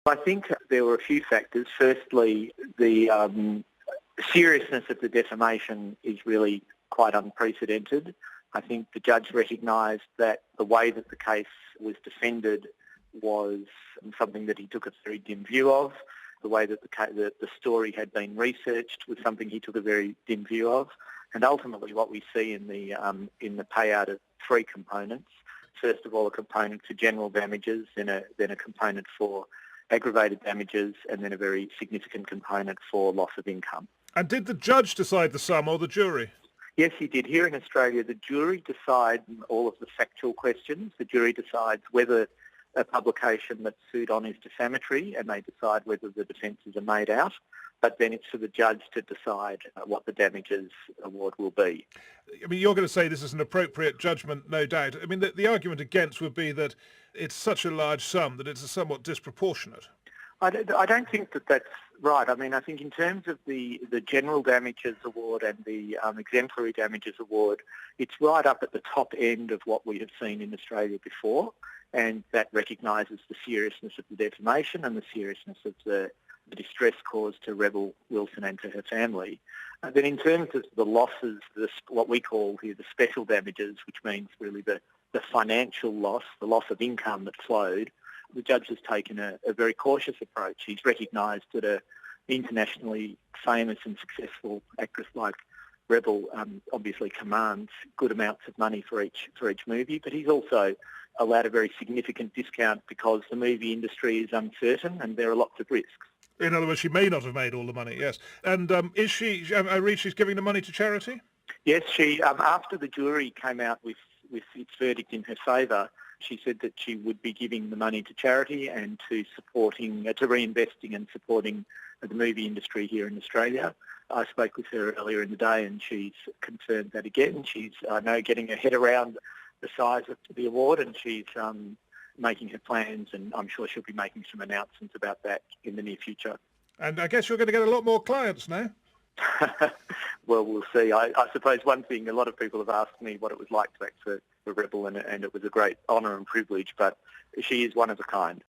I think there were a few factors. Firstly, the seriousness of the defamation is really quite unprecedented. I think the judge recognised that the way that the case was defended was something that he took a very dim view of. The way that the story had been researched was something he took a very dim view of. And ultimately what we see in the payout of three components. First of all, a component for general damages, then a component for aggravated damages, and then a very significant component for loss of income. And did the judge decide the sum or the jury? Yes, he did. Here in Australia, the jury decides all of the factual questions. The jury decides whether a publication that's sued on is defamatory, and they decide whether the defences are made out. But then it's for the judge to decide what the damages award will be. I mean, you're going to say this is an appropriate judgment, no doubt. I mean, the argument against would be that it's such a large sum that it's somewhat disproportionate. I don't think that that's right. I mean, I think in terms of the general damages award and the exemplary damages award, it's right up at the top end of what we have seen in Australia before, and that recognises the seriousness of the defamation and the seriousness of the distress caused to Rebel Wilson and to her family. Then in terms of the losses, what we call here the special damages, which means really the financial loss, the loss of income that flowed, the judge has taken a very cautious approach. He's recognised that an internationally famous and successful actress like Rebel obviously commands good amounts of money for each movie, but he's also allowed a very significant discount because the movie industry is uncertain and there are lots of risks. In other words, she may not have made all the money, yes. And is she, I read she's giving the money to charity? Yes, she, after the jury came out with its verdict in her favour, she said that she would be giving the money to charity and to reinvesting and supporting the movie industry here in Australia. I spoke with her earlier in the day and she's confirmed that again. She's, I know, getting her head around the size of the award, and she's making her plans, and I'm sure she'll be making some announcements about that in the near future. And I guess you're going to get a lot more clients now. Well, we'll see. I suppose one thing, a lot of people have asked me what it was like to act for Rebel, and it was a great honour and privilege, but she is one of a kind.